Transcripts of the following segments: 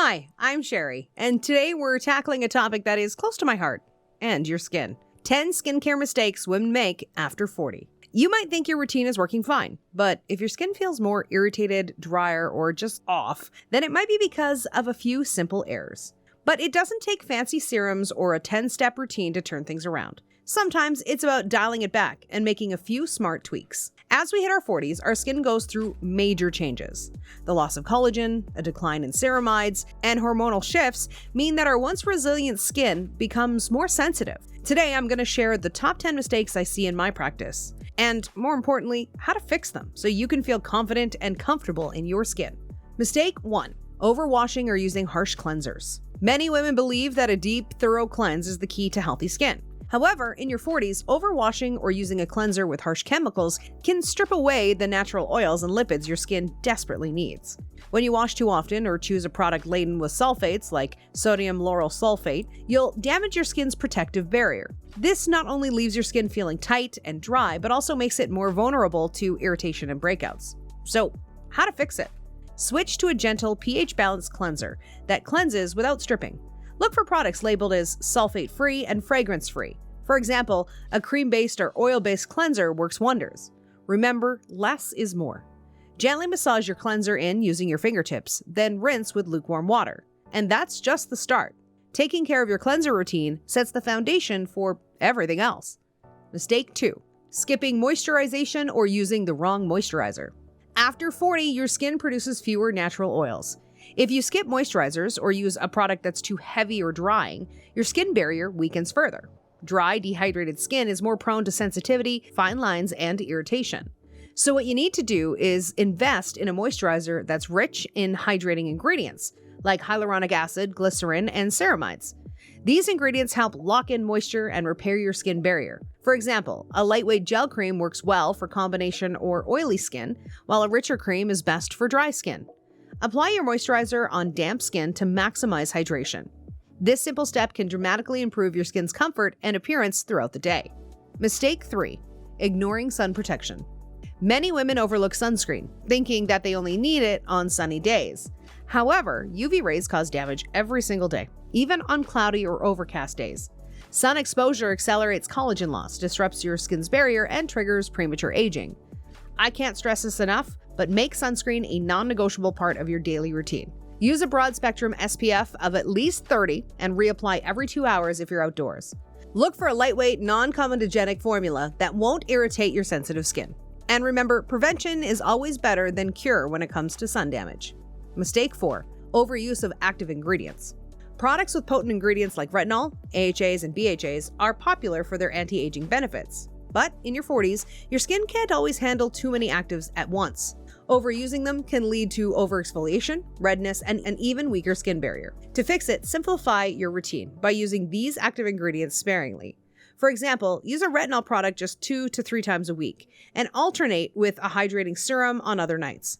Hi, I'm Sherry, and today we're tackling a topic that is close to my heart and your skin. 10 skincare mistakes women make after 40. You might think your routine is working fine, but if your skin feels more irritated, drier, or just off, then it might be because of a few simple errors. But it doesn't take fancy serums or a 10-step routine to turn things around. Sometimes it's about dialing it back and making a few smart tweaks. As we hit our 40s, our skin goes through major changes. The loss of collagen, a decline in ceramides, and hormonal shifts mean that our once resilient skin becomes more sensitive. Today, I'm going to share the top 10 mistakes I see in my practice, and more importantly, how to fix them so you can feel confident and comfortable in your skin. Mistake 1. Overwashing or using harsh cleansers. Many women believe that a deep, thorough cleanse is the key to healthy skin. However, in your 40s, overwashing or using a cleanser with harsh chemicals can strip away the natural oils and lipids your skin desperately needs. When you wash too often or choose a product laden with sulfates like sodium lauryl sulfate, you'll damage your skin's protective barrier. This not only leaves your skin feeling tight and dry, but also makes it more vulnerable to irritation and breakouts. So, how to fix it? Switch to a gentle pH-balanced cleanser that cleanses without stripping. Look for products labeled as sulfate-free and fragrance-free. For example, a cream-based or oil-based cleanser works wonders. Remember, less is more. Gently massage your cleanser in using your fingertips, then rinse with lukewarm water. And that's just the start. Taking care of your cleanser routine sets the foundation for everything else. Mistake 2. Skipping moisturization or using the wrong moisturizer. After 40, your skin produces fewer natural oils. If you skip moisturizers or use a product that's too heavy or drying, your skin barrier weakens further. Dry, dehydrated skin is more prone to sensitivity, fine lines, and irritation. So what you need to do is invest in a moisturizer that's rich in hydrating ingredients, like hyaluronic acid, glycerin, and ceramides. These ingredients help lock in moisture and repair your skin barrier. For example, a lightweight gel cream works well for combination or oily skin, while a richer cream is best for dry skin. Apply your moisturizer on damp skin to maximize hydration. This simple step can dramatically improve your skin's comfort and appearance throughout the day. Mistake 3. Ignoring sun protection. Many women overlook sunscreen, thinking that they only need it on sunny days. However, UV rays cause damage every single day, even on cloudy or overcast days. Sun exposure accelerates collagen loss, disrupts your skin's barrier, and triggers premature aging. I can't stress this enough, but make sunscreen a non-negotiable part of your daily routine. Use a broad-spectrum SPF of at least 30 and reapply every 2 hours if you're outdoors. Look for a lightweight, non-comedogenic formula that won't irritate your sensitive skin. And remember, prevention is always better than cure when it comes to sun damage. Mistake 4. Overuse of active ingredients. Products with potent ingredients like retinol, AHAs, and BHAs are popular for their anti-aging benefits. But in your 40s, your skin can't always handle too many actives at once. Overusing them can lead to overexfoliation, redness, and an even weaker skin barrier. To fix it, simplify your routine by using these active ingredients sparingly. For example, use a retinol product just 2 to 3 times a week, and alternate with a hydrating serum on other nights.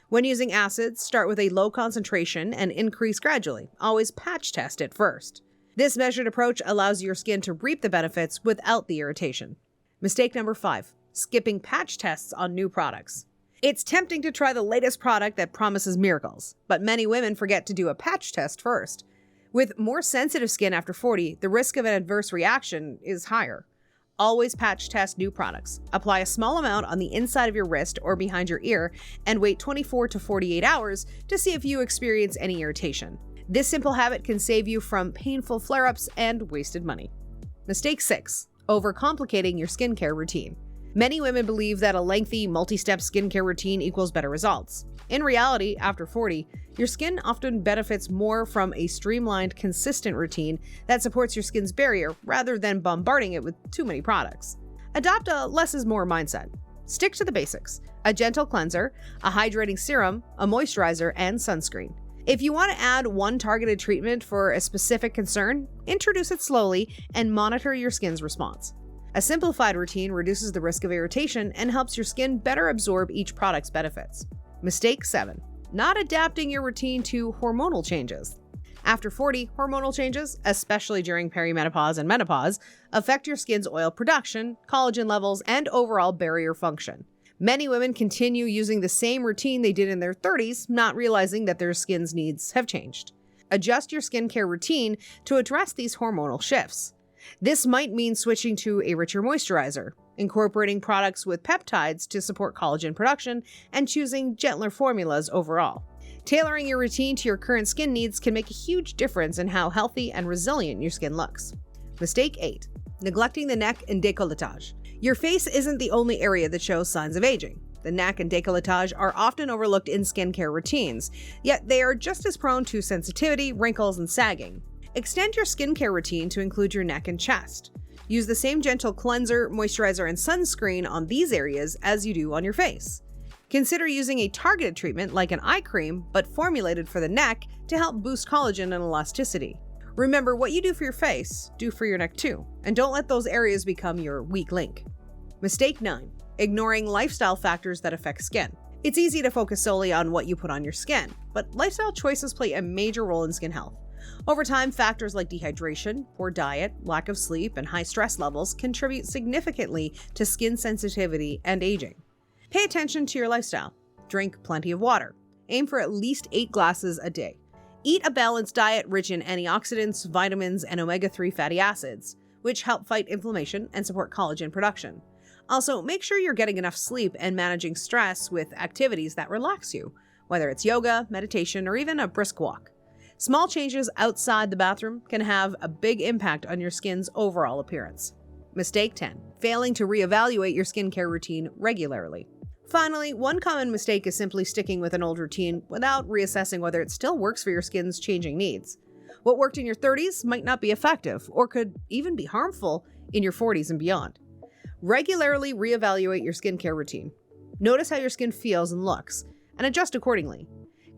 When using acids, start with a low concentration and increase gradually. Always patch test it first. This measured approach allows your skin to reap the benefits without the irritation. Mistake number 5. Skipping patch tests on new products. It's tempting to try the latest product that promises miracles, but many women forget to do a patch test first. With more sensitive skin after 40, the risk of an adverse reaction is higher. Always patch test new products. Apply a small amount on the inside of your wrist or behind your ear and wait 24 to 48 hours to see if you experience any irritation. This simple habit can save you from painful flare-ups and wasted money. Mistake 6. Overcomplicating your skincare routine. Many women believe that a lengthy, multi-step skincare routine equals better results. In reality, after 40, your skin often benefits more from a streamlined, consistent routine that supports your skin's barrier rather than bombarding it with too many products. Adopt a less is more mindset. Stick to the basics: a gentle cleanser, a hydrating serum, a moisturizer, and sunscreen. If you want to add one targeted treatment for a specific concern, introduce it slowly and monitor your skin's response. A simplified routine reduces the risk of irritation and helps your skin better absorb each product's benefits. Mistake 7. Not adapting your routine to hormonal changes. After 40, hormonal changes, especially during perimenopause and menopause, affect your skin's oil production, collagen levels, and overall barrier function. Many women continue using the same routine they did in their 30s, not realizing that their skin's needs have changed. Adjust your skincare routine to address these hormonal shifts. This might mean switching to a richer moisturizer, incorporating products with peptides to support collagen production, and choosing gentler formulas overall. Tailoring your routine to your current skin needs can make a huge difference in how healthy and resilient your skin looks. Mistake 8. Neglecting the neck and décolletage. Your face isn't the only area that shows signs of aging. The neck and décolletage are often overlooked in skincare routines, yet they are just as prone to sensitivity, wrinkles, and sagging. Extend your skincare routine to include your neck and chest. Use the same gentle cleanser, moisturizer, and sunscreen on these areas as you do on your face. Consider using a targeted treatment like an eye cream, but formulated for the neck to help boost collagen and elasticity. Remember, what you do for your face, do for your neck too, and don't let those areas become your weak link. Mistake 9. Ignoring lifestyle factors that affect skin. It's easy to focus solely on what you put on your skin, but lifestyle choices play a major role in skin health. Over time, factors like dehydration, poor diet, lack of sleep, and high stress levels contribute significantly to skin sensitivity and aging. Pay attention to your lifestyle. Drink plenty of water. Aim for at least 8 glasses a day. Eat a balanced diet rich in antioxidants, vitamins, and omega-3 fatty acids, which help fight inflammation and support collagen production. Also, make sure you're getting enough sleep and managing stress with activities that relax you, whether it's yoga, meditation, or even a brisk walk. Small changes outside the bathroom can have a big impact on your skin's overall appearance. Mistake 10. Failing to reevaluate your skincare routine regularly. Finally, one common mistake is simply sticking with an old routine without reassessing whether it still works for your skin's changing needs. What worked in your 30s might not be effective, or could even be harmful in your 40s and beyond. Regularly reevaluate your skincare routine. Notice how your skin feels and looks, and adjust accordingly.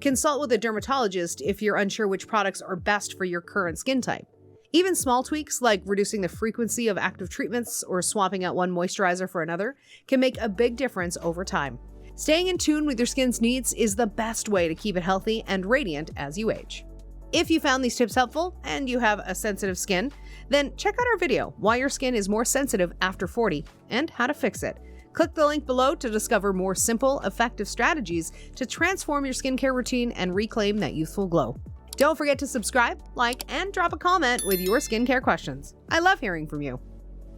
Consult with a dermatologist if you're unsure which products are best for your current skin type. Even small tweaks like reducing the frequency of active treatments or swapping out one moisturizer for another can make a big difference over time. Staying in tune with your skin's needs is the best way to keep it healthy and radiant as you age. If you found these tips helpful and you have a sensitive skin, then check out our video, Why Your Skin is More Sensitive After 40 and How to Fix It. Click the link below to discover more simple, effective strategies to transform your skincare routine and reclaim that youthful glow. Don't forget to subscribe, like, and drop a comment with your skincare questions. I love hearing from you.